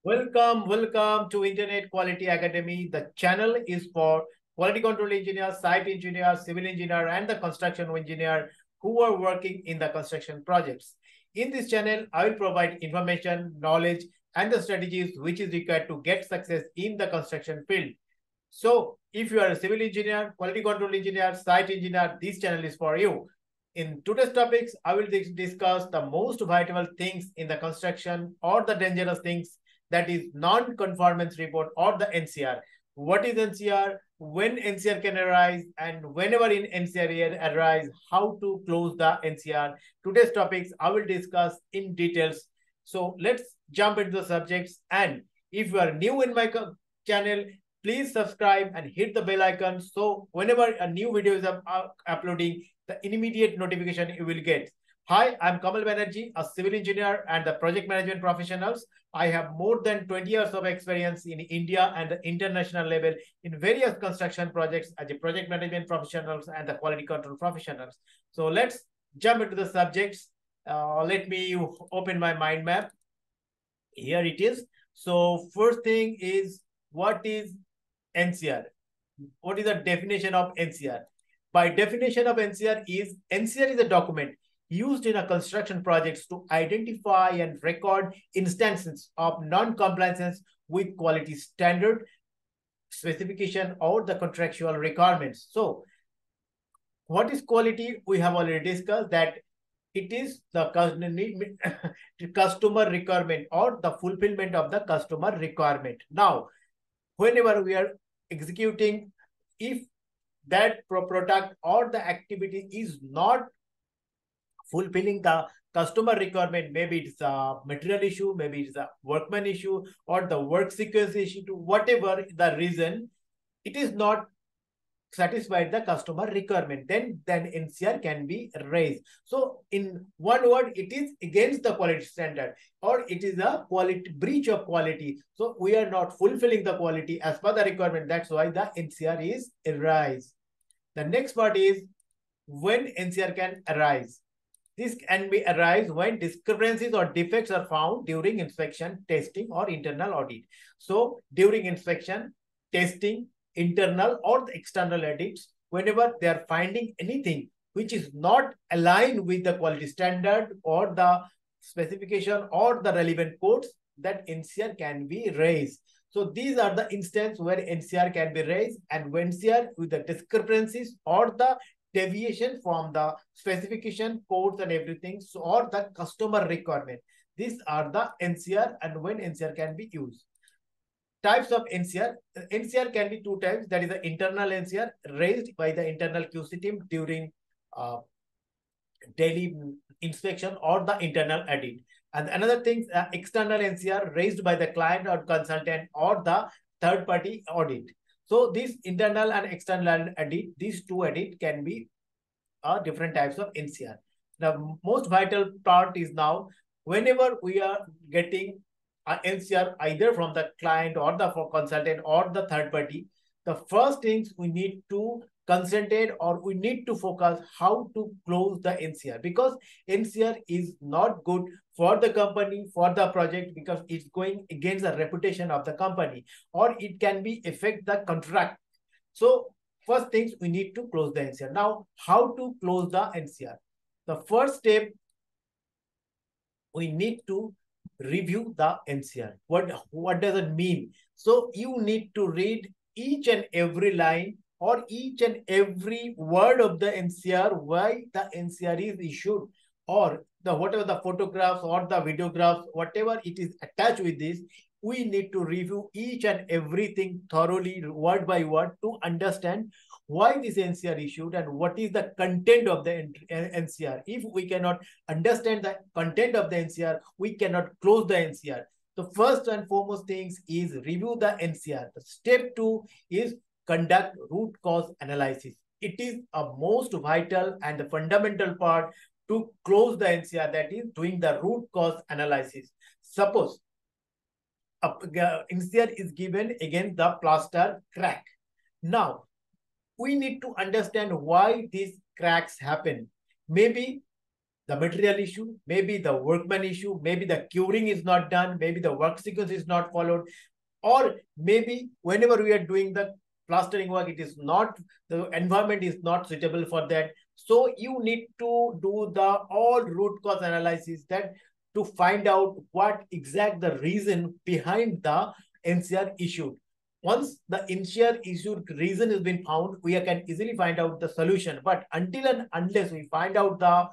Welcome to Internet Quality Academy. The channel is for quality control engineer, site engineer, civil engineer, and the construction engineer who are working in the construction projects. In this channel, I will provide information, knowledge, and the strategies which is required to get success in the construction field. So, if you are a civil engineer, quality control engineer, site engineer, this channel is for you. In today's topics, I will discuss the most vital things in the construction or the dangerous things, that is non-conformance report or the NCR. What is NCR? When NCR can arise, and whenever in NCR arise, how to close the NCR. Today's topics I will discuss in details. So let's jump into the subjects. And if you are new in my channel, please subscribe and hit the bell icon. So whenever a new video is uploading, the immediate notification you will get. Hi, I'm Kamal Banerjee, a civil engineer and the project management professionals. I have more than 20 years of experience in India and the international level in various construction projects as a project management professionals and the quality control professionals. So let's jump into the subjects. Let me open my mind map. Here it is. So first thing is, what is NCR? What is the definition of NCR? By definition of NCR is a document used in a construction projects to identify and record instances of non-compliance with quality standard, specification, or the contractual requirements. So what is quality? We have already discussed that it is the customer requirement or the fulfillment of the customer requirement. Now, whenever we are executing, if that product or the activity is not fulfilling the customer requirement, maybe it's a material issue, maybe it's a workman issue, or the work sequence issue, whatever the reason, it is not satisfied the customer requirement, then NCR can be raised. So in one word, it is against the quality standard, or it is a quality breach of quality. So we are not fulfilling the quality as per the requirement. That's why the NCR is arise. The next part is when NCR can arise. This can be arise when discrepancies or defects are found during inspection, testing, or internal audit. So during inspection, testing, internal or the external audits, whenever they are finding anything which is not aligned with the quality standard or the specification or the relevant codes, that NCR can be raised. So these are the instances where NCR can be raised, and when NCR with the discrepancies or the deviation from the specification codes and everything, so, or the customer requirement. These are the NCR and when NCR can be used. Types of NCR. NCR can be two types. That is the internal NCR raised by the internal QC team during daily inspection or the internal audit. And another thing, external NCR raised by the client or consultant or the third party audit. So this internal and external audit, these two audit can be different types of NCR. The most vital part is now, whenever we are getting NCR either from the client or the consultant or the third party, the first things we need to concentrate or we need to focus how to close the NCR, because NCR is not good for the company, for the project, because it's going against the reputation of the company, or it can be affect the contract. So first things we need to close the NCR. Now, how to close the NCR? The first step, we need to review the NCR. What does it mean? So you need to read each and every line or each and every word of the NCR, why the NCR is issued, or the whatever the photographs or the videographs, whatever it is attached with this, we need to review each and everything thoroughly, word by word, to understand why this NCR issued and what is the content of the NCR. If we cannot understand the content of the NCR, we cannot close the NCR. The first and foremost things is review the NCR. Step 2 is conduct root cause analysis. It is a most vital and the fundamental part to close the NCR, that is doing the root cause analysis. Suppose NCR is given against the plaster crack. Now, we need to understand why these cracks happen. Maybe the material issue, maybe the workman issue, maybe the curing is not done, maybe the work sequence is not followed, or maybe whenever we are doing the plastering work, it is not, the environment is not suitable for that. So you need to do the all root cause analysis, that to find out what exact the reason behind the NCR issued. Once the NCR issued reason has been found, we can easily find out the solution. But until and unless we find out the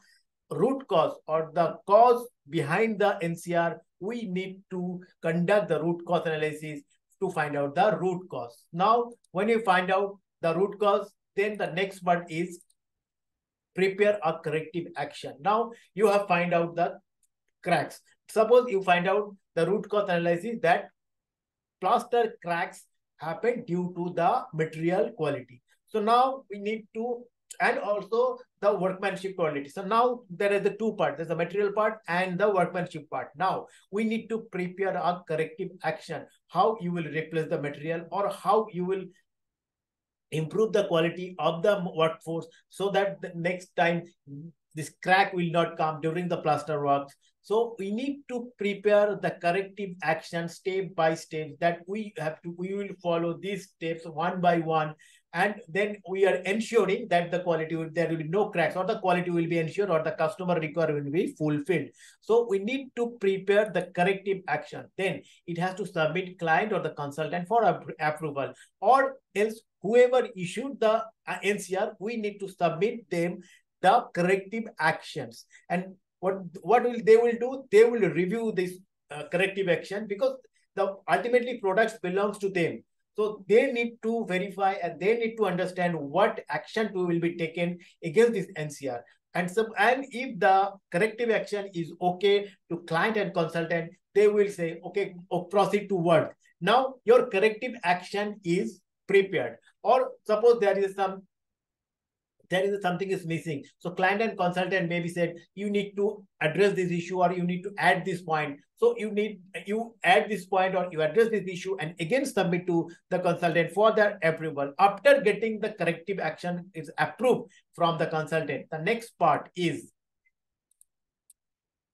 root cause or the cause behind the NCR, we need to conduct the root cause analysis to find out the root cause. Now, when you find out the root cause, then the next part is prepare a corrective action. Now, you have find out the cracks. Suppose you find out the root cause analysis that plaster cracks happen due to the material quality. So now we need to, and also the workmanship quality. So now there is the two parts. There's the material part and the workmanship part. Now we need to prepare a corrective action, how you will replace the material or how you will improve the quality of the workforce, so that the next time this crack will not come during the plaster works. So we need to prepare the corrective action step by step, that we will follow these steps one by one, and then we are ensuring that the quality there will be no cracks, or the quality will be ensured, or the customer requirement will be fulfilled. So we need to prepare the corrective action. Then it has to submit client or the consultant for approval, or else whoever issued the NCR, we need to submit them the corrective actions. And what they will do? They will review this corrective action, because the ultimately products belongs to them. So they need to verify and they need to understand what action will be taken against this NCR. And if the corrective action is okay to client and consultant, they will say, okay, proceed to work. Now your corrective action is prepared. Or suppose there is something is missing. So client and consultant maybe said, you need to address this issue, or you need to add this point. So you add this point or you address this issue and again submit to the consultant for their approval. After getting the corrective action is approved from the consultant, the next part is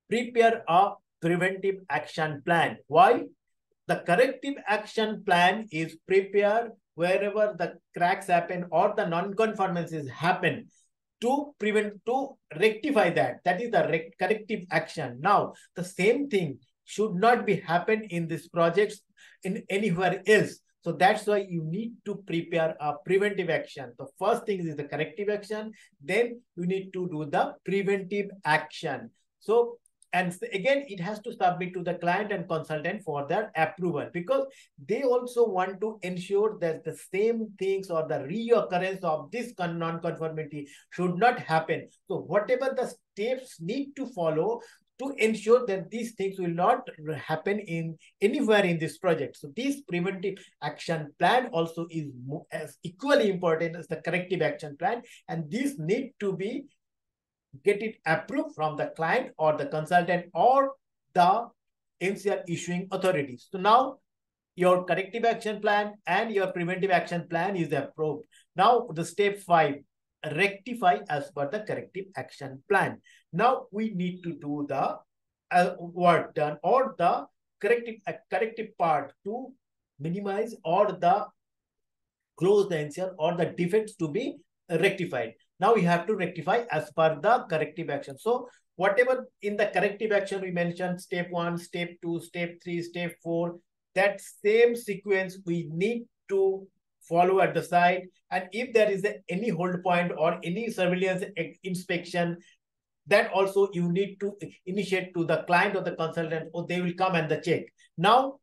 prepare a preventive action plan. Why? The corrective action plan is prepared wherever the cracks happen or the non-conformances happen, to rectify that. That is the corrective action. Now, the same thing should not be happen in these projects in anywhere else. So that's why you need to prepare a preventive action. The first thing is the corrective action. Then you need to do the preventive action. So, and again, it has to submit to the client and consultant for their approval, because they also want to ensure that the same things or the reoccurrence of this non-conformity should not happen. So whatever the steps need to follow to ensure that these things will not happen in anywhere in this project. So this preventive action plan also is as equally important as the corrective action plan, and these need to be get it approved from the client or the consultant or the NCR issuing authorities. So now your corrective action plan and your preventive action plan is approved. Now the step 5, rectify as per the corrective action plan. Now we need to do the work done or the corrective part to minimize or the close the NCR or the defects to be rectified. Now we have to rectify as per the corrective action. So whatever in the corrective action we mentioned, step 1, step 2, step 3, step 4, that same sequence we need to follow at the site. And if there is any hold point or any surveillance inspection, that also you need to initiate to the client or the consultant, or they will come and the check. Now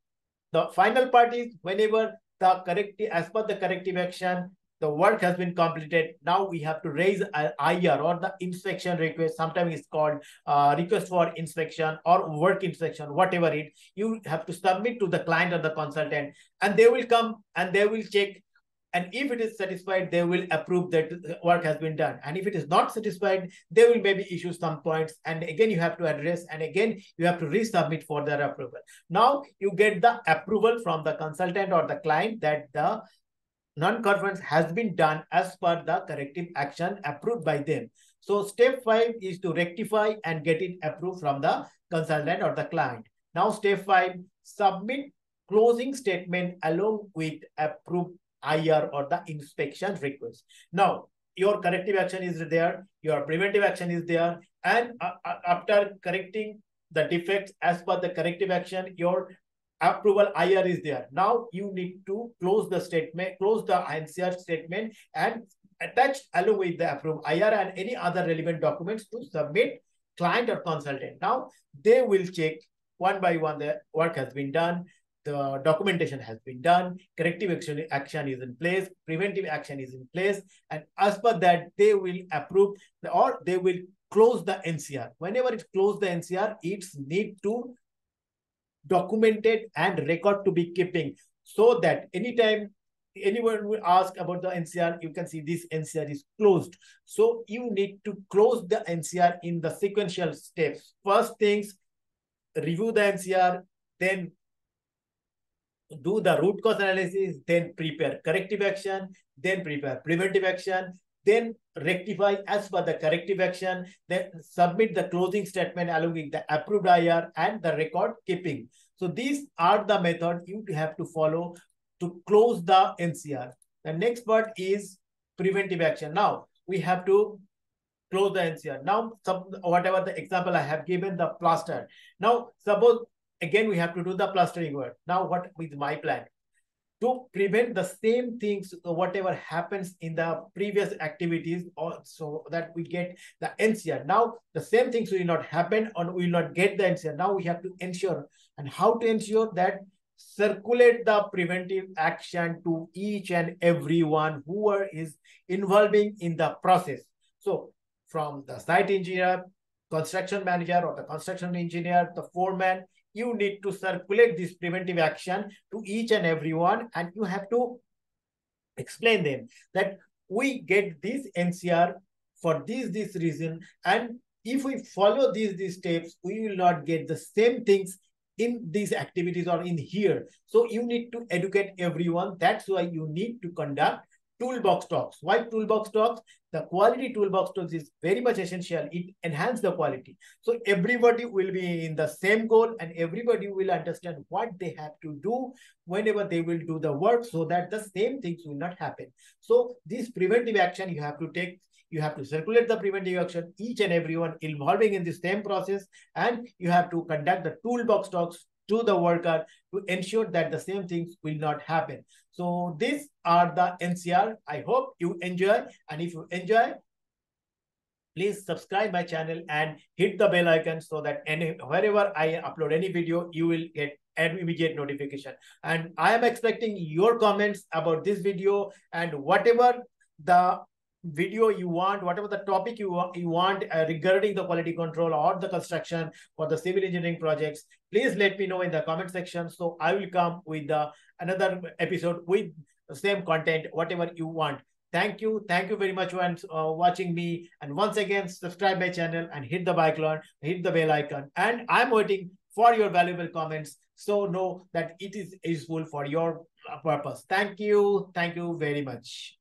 the final part is whenever the corrective, as per the corrective action, the work has been completed. Now we have to raise an IR or the inspection request. Sometimes it's called request for inspection or work inspection, whatever it. You have to submit to the client or the consultant, and they will come and they will check. And if it is satisfied, they will approve that work has been done. And if it is not satisfied, they will maybe issue some points. And again, you have to address, and again, you have to resubmit for their approval. Now you get the approval from the consultant or the client that the non-conformance has been done as per the corrective action approved by them. So step 5 is to rectify and get it approved from the consultant or the client. Now step 5, submit closing statement along with approved IR or the inspection request. Now your corrective action is there, your preventive action is there, and after correcting the defects as per the corrective action, your approval IR is there. Now you need to close the statement, close the NCR statement and attached along with the approved IR and any other relevant documents to submit client or consultant. Now they will check one by one the work has been done, the documentation has been done, corrective action is in place, preventive action is in place, and as per that they will approve or they will close the NCR. Whenever it close the NCR, it's need to documented and record to be keeping, so that anytime anyone will ask about the NCR, you can see this NCR is closed. So you need to close the NCR in the sequential steps. First things, review the NCR, then do the root cause analysis, then prepare corrective action, then prepare preventive action, then rectify as per the corrective action, then submit the closing statement along with the approved IR and the record keeping. So these are the methods you have to follow to close the NCR. The next part is preventive action. Now we have to close the NCR. Now, whatever the example I have given, the plaster. Now, suppose again we have to do the plastering work. Now, what is my plan? To prevent the same things, whatever happens in the previous activities, so that we get the NCR. Now, the same things will not happen or will not get the NCR. Now, we have to ensure, and how to ensure that circulate the preventive action to each and everyone who is involving in the process. So, from the site engineer, construction manager, or the construction engineer, the foreman, you need to circulate this preventive action to each and everyone, and you have to explain them that we get this NCR for this reason, and if we follow these steps, we will not get the same things in these activities or in here. So you need to educate everyone. That's why you need to conduct toolbox talks. Why toolbox talks? The quality toolbox talks is very much essential. It enhances the quality. So everybody will be in the same goal and everybody will understand what they have to do whenever they will do the work, so that the same things will not happen. So this preventive action you have to take. You have to circulate the preventive action, each and everyone involving in the same process, and you have to conduct the toolbox talks to the worker to ensure that the same things will not happen. So these are the NCR. I hope you enjoy, and if you enjoy, please subscribe my channel and hit the bell icon so that wherever I upload any video, you will get an immediate notification. And I am expecting your comments about this video, and whatever the video you want, whatever the topic you want regarding the quality control or the construction or the civil engineering projects, please let me know in the comment section. So I will come with another episode with the same content, whatever you want. Thank you very much for watching me, and once again subscribe my channel and hit the bell icon, and I'm waiting for your valuable comments, so know that it is useful for your purpose. Thank you very much.